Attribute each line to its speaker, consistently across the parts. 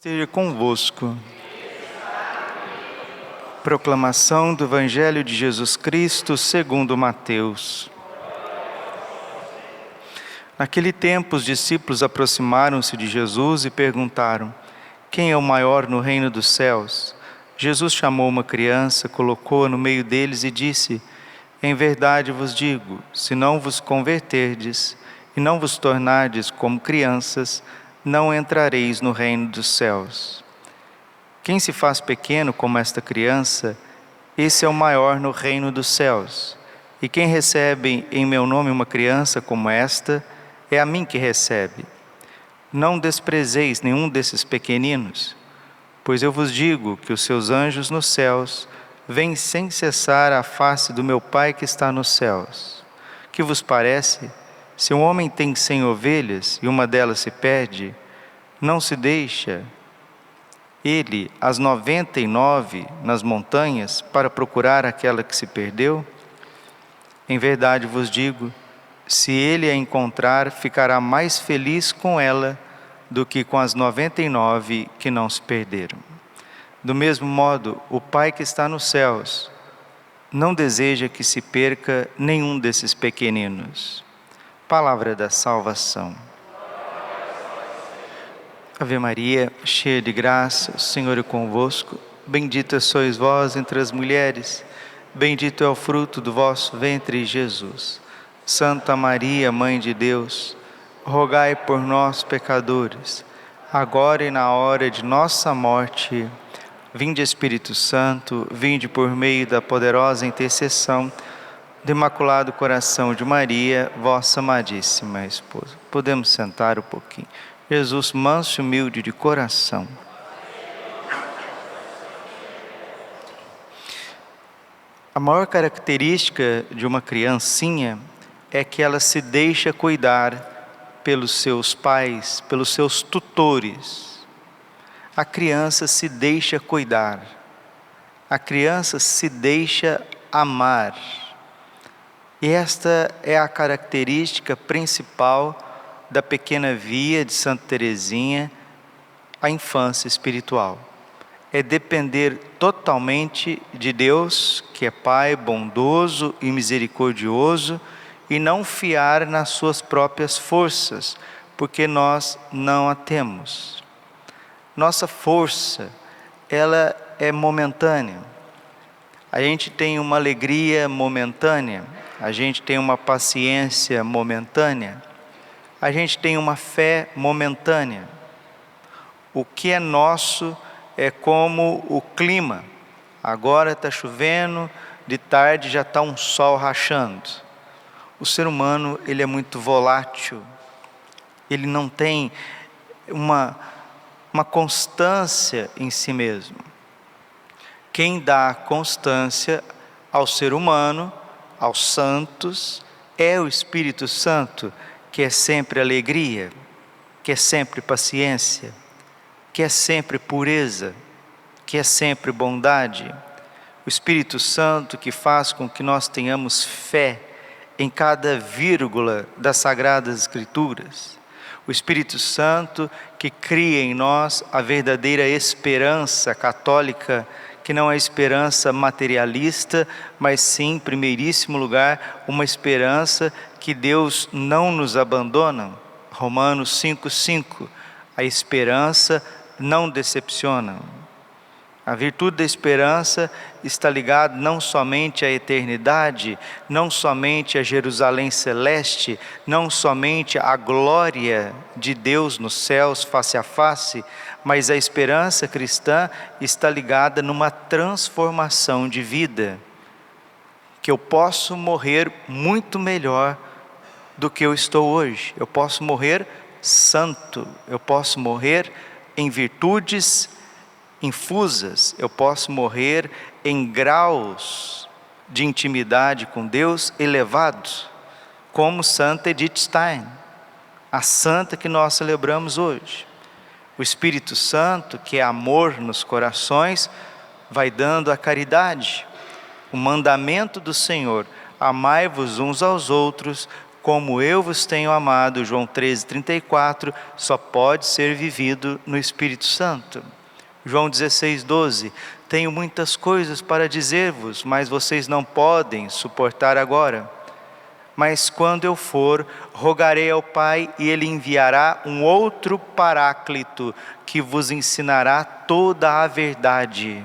Speaker 1: Esteja convosco. Proclamação do Evangelho de Jesus Cristo segundo Mateus. Naquele tempo, os discípulos aproximaram-se de Jesus e perguntaram: quem é o maior no reino dos céus? Jesus chamou uma criança, colocou-a no meio deles e disse: em verdade vos digo, se não vos converterdes e não vos tornardes como crianças, não entrareis no reino dos céus. Quem se faz pequeno como esta criança, esse é o maior no reino dos céus. E quem recebe em meu nome uma criança como esta, é a mim que recebe. Não desprezeis nenhum desses pequeninos, pois eu vos digo que os seus anjos nos céus veem sem cessar a face do meu Pai que está nos céus. Que vos parece? Se um homem tem 100 ovelhas e uma delas se perde, não se deixa ele as 99 nas montanhas para procurar aquela que se perdeu? Em verdade vos digo, se ele a encontrar, ficará mais feliz com ela do que com as 99 que não se perderam. Do mesmo modo, o Pai que está nos céus não deseja que se perca nenhum desses pequeninos. Palavra da salvação. Ave Maria, cheia de graça, o Senhor é convosco. Bendita sois vós entre as mulheres, bendito é o fruto do vosso ventre, Jesus. Santa Maria, Mãe de Deus, rogai por nós, pecadores, agora e na hora de nossa morte. Vinde, Espírito Santo, vinde por meio da poderosa intercessão do Imaculado Coração de Maria, vossa amadíssima esposa. Podemos sentar um pouquinho. Jesus, manso e humilde de coração. A maior característica de uma criancinha é que ela se deixa cuidar pelos seus pais, pelos seus tutores. A criança se deixa cuidar. A criança se deixa amar. E esta é a característica principal da pequena via de Santa Teresinha, a infância espiritual. É depender totalmente de Deus, que é Pai bondoso e misericordioso, e não fiar nas suas próprias forças, porque nós não a temos. Nossa força, ela é momentânea. A gente tem uma alegria momentânea, a gente tem uma paciência momentânea, a gente tem uma fé momentânea. O que é nosso é como o clima. Agora está chovendo, de tarde já está um sol rachando. O ser humano, ele é muito volátil. Ele não tem uma constância em si mesmo. Quem dá constância ao ser humano, aos santos, é o Espírito Santo, que é sempre alegria, que é sempre paciência, que é sempre pureza, que é sempre bondade. O Espírito Santo que faz com que nós tenhamos fé em cada vírgula das Sagradas Escrituras. O Espírito Santo que cria em nós a verdadeira esperança católica, que não é esperança materialista, mas sim, em primeiríssimo lugar, uma esperança que Deus não nos abandona. Romanos 5,5. A esperança não decepciona. A virtude da esperança está ligada não somente à eternidade, não somente a Jerusalém celeste, não somente à glória de Deus nos céus face a face, mas a esperança cristã está ligada numa transformação de vida. Que eu posso morrer muito melhor do que eu estou hoje. Eu posso morrer santo, eu posso morrer em virtudes infusas, eu posso morrer em graus de intimidade com Deus elevados, como Santa Edith Stein, a santa que nós celebramos hoje. O Espírito Santo, que é amor nos corações, vai dando a caridade. O mandamento do Senhor: amai-vos uns aos outros como eu vos tenho amado, João 13:34, só pode ser vivido no Espírito Santo. João 16:12, tenho muitas coisas para dizer-vos, mas vocês não podem suportar agora. Mas quando eu for, rogarei ao Pai e Ele enviará um outro Paráclito que vos ensinará toda a verdade.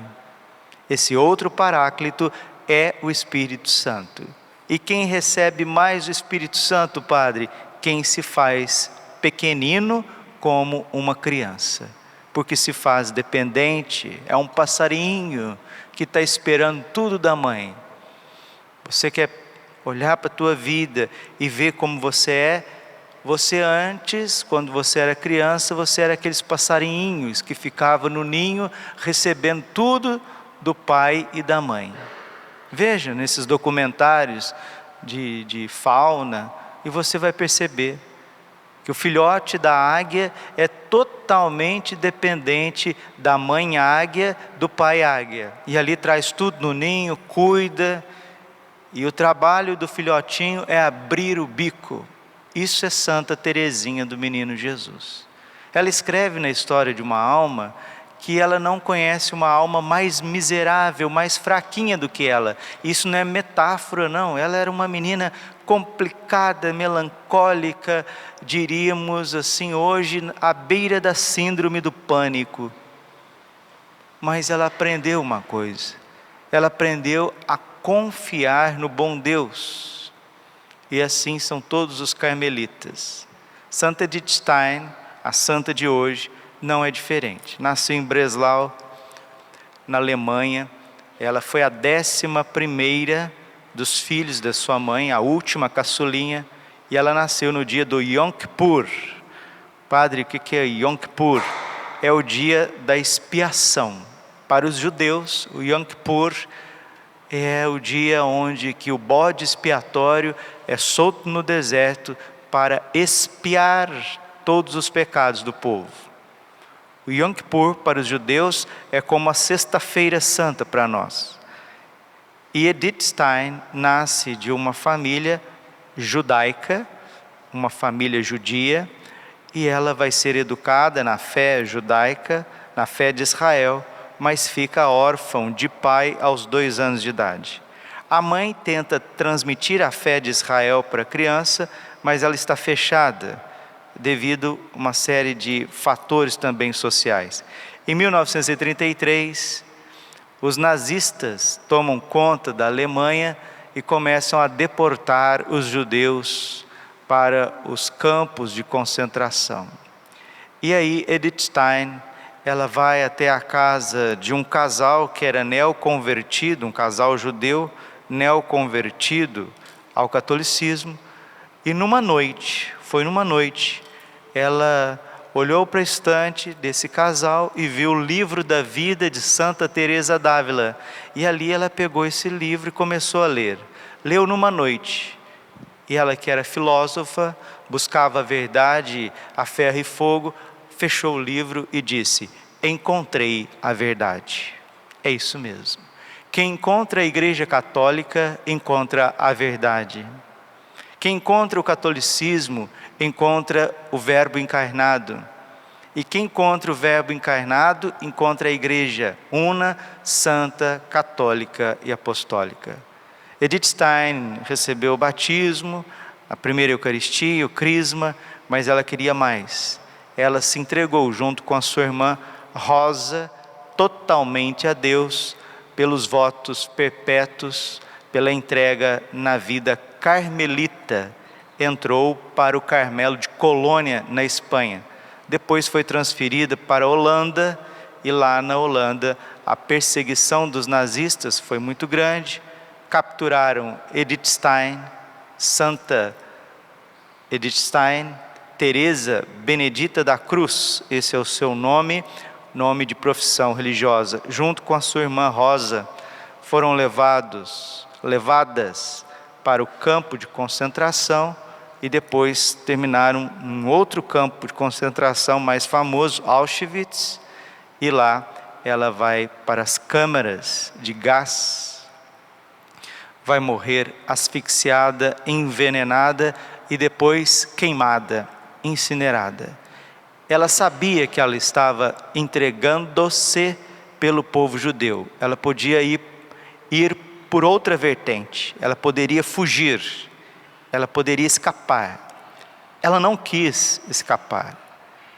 Speaker 1: Esse outro Paráclito é o Espírito Santo. E quem recebe mais o Espírito Santo, Padre? Quem se faz pequenino como uma criança. Porque se faz dependente, é um passarinho que está esperando tudo da mãe. Você quer olhar para a tua vida e ver como você é? Você antes, quando você era criança, você era aqueles passarinhos que ficavam no ninho recebendo tudo do pai e da mãe. Veja nesses documentários de fauna e você vai perceber que o filhote da águia é totalmente dependente da mãe águia, do pai águia. E ali traz tudo no ninho, cuida. E o trabalho do filhotinho é abrir o bico. Isso é Santa Teresinha do Menino Jesus. Ela escreve na história de uma alma que ela não conhece uma alma mais miserável, mais fraquinha do que ela. Isso não é metáfora, não. Ela era uma menina complicada, melancólica, diríamos assim hoje, à beira da síndrome do pânico. Mas ela aprendeu uma coisa. Ela aprendeu a confiar no bom Deus. E assim são todos os carmelitas. Santa Edith Stein, a santa de hoje, não é diferente. Nasceu em Breslau, na Alemanha. Ela foi a 11ª dos filhos da sua mãe, a última caçulinha. E ela nasceu no dia do Yom Kippur. Padre, o que é Yom Kippur? É o dia da expiação. Para os judeus, o Yom Kippur é o dia onde que o bode expiatório é solto no deserto para expiar todos os pecados do povo. O Yom Kippur para os judeus é como a sexta-feira santa para nós. E Edith Stein nasce de uma família judaica, uma família judia, e ela vai ser educada na fé judaica, na fé de Israel, mas fica órfã de pai aos 2 anos de idade. A mãe tenta transmitir a fé de Israel para a criança, mas ela está fechada, devido a uma série de fatores também sociais. Em 1933, os nazistas tomam conta da Alemanha e começam a deportar os judeus para os campos de concentração. E aí Edith Stein, ela vai até a casa de um casal que era neoconvertido, um casal judeu neoconvertido ao catolicismo, e numa noite, ela olhou para a estante desse casal e viu o livro da vida de Santa Teresa d'Ávila. E ali ela pegou esse livro e começou a ler. Leu numa noite. E ela, que era filósofa, buscava a verdade a ferro e fogo, fechou o livro e disse: encontrei a verdade. É isso mesmo. Quem encontra a Igreja Católica, encontra a verdade. Quem encontra o catolicismo, encontra o Verbo encarnado. E quem encontra o Verbo encarnado, encontra a Igreja una, santa, católica e apostólica. Edith Stein recebeu o batismo, a primeira Eucaristia, o crisma, mas ela queria mais. Ela se entregou junto com a sua irmã Rosa, totalmente a Deus, pelos votos perpétuos, pela entrega na vida carmelita. Entrou para o Carmelo de Colônia, na Espanha. Depois foi transferida para a Holanda, e lá na Holanda a perseguição dos nazistas foi muito grande. Capturaram Edith Stein, Santa Edith Stein, Teresa Benedita da Cruz, esse é o seu nome de profissão religiosa, junto com a sua irmã Rosa, foram levadas para o campo de concentração e depois terminaram em outro campo de concentração mais famoso, Auschwitz, e lá ela vai para as câmaras de gás, vai morrer asfixiada, envenenada e depois queimada, incinerada. Ela sabia que ela estava entregando-se pelo povo judeu. Ela podia ir por outra vertente, ela poderia fugir, ela poderia escapar. Ela não quis escapar.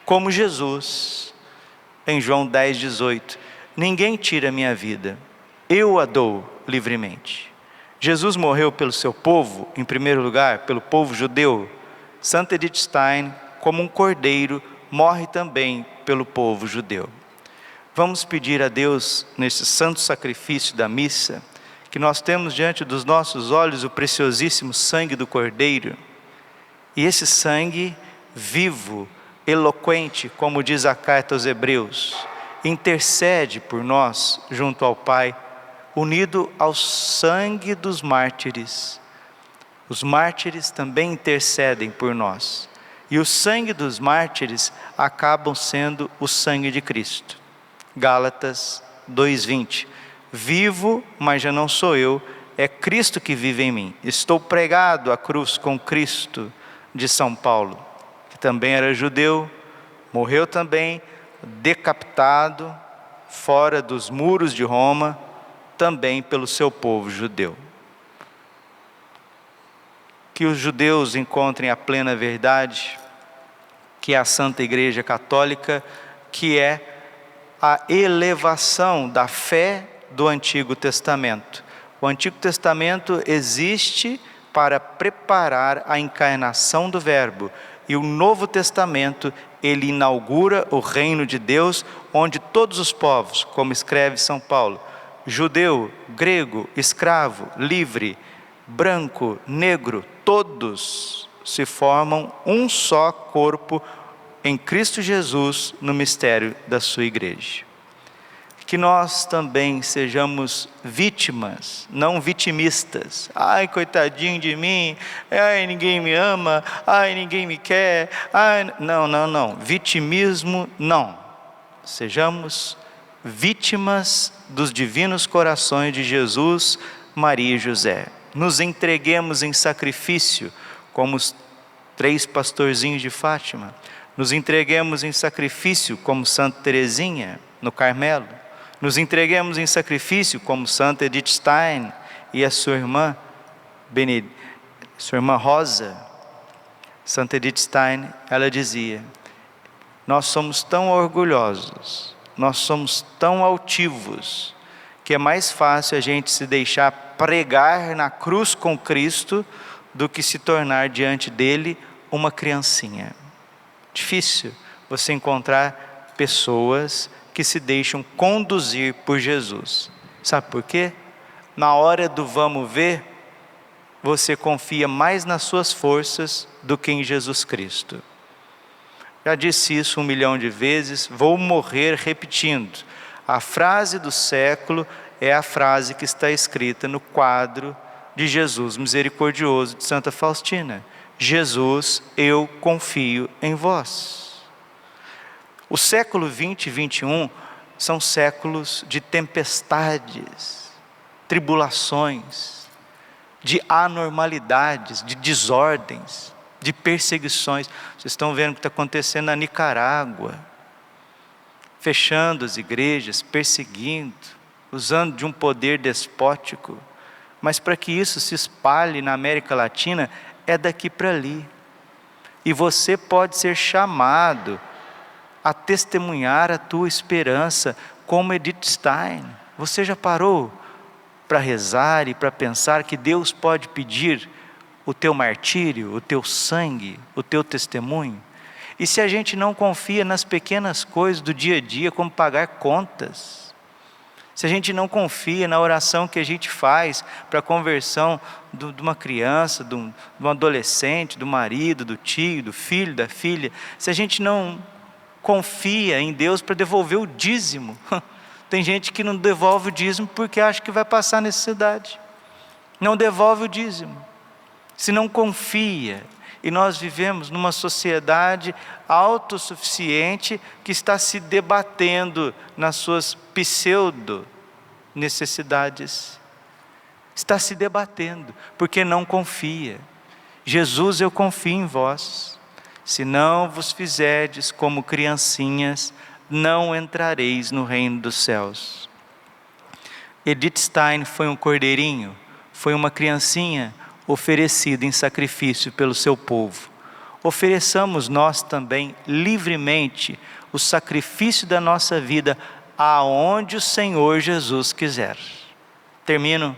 Speaker 1: Como Jesus, em João 10,18, ninguém tira a minha vida, eu a dou livremente. Jesus morreu pelo seu povo, em primeiro lugar, pelo povo judeu. Santa Edith Stein, como um cordeiro, morre também pelo povo judeu. Vamos pedir a Deus, nesse santo sacrifício da missa, que nós temos diante dos nossos olhos o preciosíssimo sangue do cordeiro, e esse sangue vivo, eloquente, como diz a carta aos Hebreus, intercede por nós junto ao Pai, unido ao sangue dos mártires. Os mártires também intercedem por nós, e o sangue dos mártires acabam sendo o sangue de Cristo. Gálatas 2,20, vivo, mas já não sou eu, é Cristo que vive em mim. Estou pregado à cruz com Cristo, de São Paulo, que também era judeu, morreu também decapitado fora dos muros de Roma, também pelo seu povo judeu. Que os judeus encontrem a plena verdade, que é a Santa Igreja Católica, que é a elevação da fé do Antigo Testamento. O Antigo Testamento existe para preparar a encarnação do Verbo, e o Novo Testamento, ele inaugura o reino de Deus, onde todos os povos, como escreve São Paulo, judeu, grego, escravo, livre, branco, negro, todos se formam um só corpo em Cristo Jesus no mistério da sua igreja. Que nós também sejamos vítimas, não vitimistas. Ai, coitadinho de mim, ai, ninguém me ama, ai, ninguém me quer, ai, não, vitimismo não. Sejamos vítimas dos divinos corações de Jesus, Maria e José. Nos entreguemos em sacrifício, como os 3 pastorzinhos de Fátima. Nos entreguemos em sacrifício, como Santa Teresinha, no Carmelo. Nos entreguemos em sacrifício, como Santa Edith Stein e a sua irmã Rosa. Santa Edith Stein, ela dizia: nós somos tão orgulhosos, nós somos tão altivos, que é mais fácil a gente se deixar pregar na cruz com Cristo do que se tornar diante dele uma criancinha. Difícil você encontrar pessoas que se deixam conduzir por Jesus. Sabe por quê? Na hora do vamos ver, você confia mais nas suas forças do que em Jesus Cristo. Já disse isso 1 milhão de vezes, vou morrer repetindo. A frase do século é a frase que está escrita no quadro de Jesus Misericordioso de Santa Faustina. Jesus, eu confio em vós. O século 20 e 21 são séculos de tempestades, tribulações, de anormalidades, de desordens, de perseguições. Vocês estão vendo o que está acontecendo na Nicarágua, fechando as igrejas, perseguindo, usando de um poder despótico. Mas para que isso se espalhe na América Latina, é daqui para ali. E você pode ser chamado a testemunhar a tua esperança, como Edith Stein. Você já parou para rezar e para pensar que Deus pode pedir o teu martírio, o teu sangue, o teu testemunho? E se a gente não confia nas pequenas coisas do dia a dia, como pagar contas, se a gente não confia na oração que a gente faz para a conversão de uma criança, de um adolescente, do marido, do tio, do filho, da filha, se a gente não confia em Deus para devolver o dízimo. Tem gente que não devolve o dízimo porque acha que vai passar necessidade. Não devolve o dízimo. Se não confia. E nós vivemos numa sociedade autossuficiente que está se debatendo nas suas pseudo-necessidades. Está se debatendo porque não confia. Jesus, eu confio em vós. Se não vos fizerdes como criancinhas, não entrareis no reino dos céus. Edith Stein foi um cordeirinho, foi uma criancinha oferecida em sacrifício pelo seu povo. Ofereçamos nós também livremente o sacrifício da nossa vida aonde o Senhor Jesus quiser. Termino,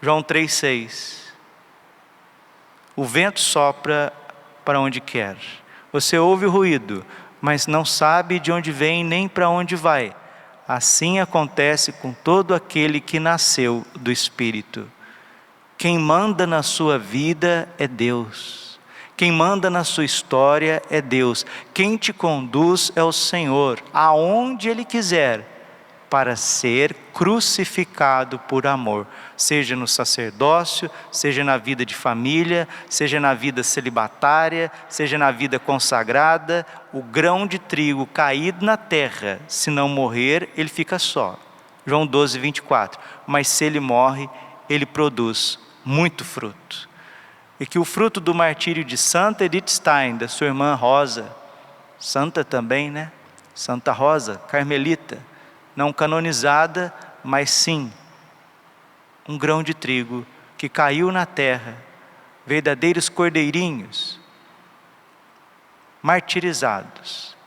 Speaker 1: João 3,6. O vento sopra para onde quer. Você ouve o ruído, mas não sabe de onde vem nem para onde vai. Assim acontece com todo aquele que nasceu do Espírito. Quem manda na sua vida é Deus. Quem manda na sua história é Deus. Quem te conduz é o Senhor, aonde Ele quiser, para ser crucificado por amor. Seja no sacerdócio, seja na vida de família, seja na vida celibatária, seja na vida consagrada, o grão de trigo caído na terra, se não morrer, ele fica só. João 12:24. Mas se ele morre, ele produz muito fruto. E que o fruto do martírio de Santa Edith Stein, da sua irmã Rosa, santa também, né? Santa Rosa, carmelita, não canonizada, mas sim um grão de trigo que caiu na terra, verdadeiros cordeirinhos, martirizados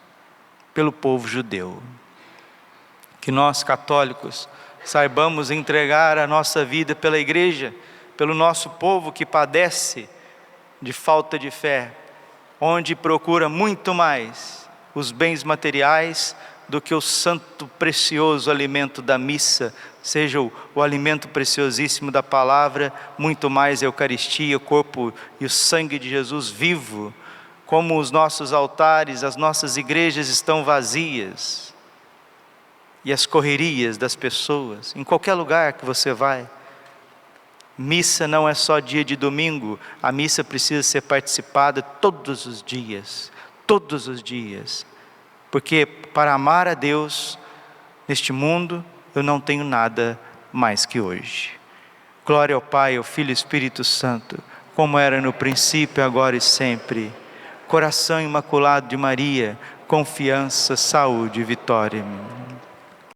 Speaker 1: pelo povo judeu. Que nós, católicos, saibamos entregar a nossa vida pela igreja, pelo nosso povo que padece de falta de fé, onde procura muito mais os bens materiais do que o santo precioso alimento da missa, seja o alimento preciosíssimo da palavra, muito mais a Eucaristia, o corpo e o sangue de Jesus vivo. Como os nossos altares, as nossas igrejas estão vazias, e as correrias das pessoas, em qualquer lugar que você vai. Missa não é só dia de domingo, a missa precisa ser participada todos os dias, porque para amar a Deus neste mundo, eu não tenho nada mais que hoje. Glória ao Pai, ao Filho e ao Espírito Santo, como era no princípio, agora e sempre. Coração imaculado de Maria, confiança, saúde e vitória.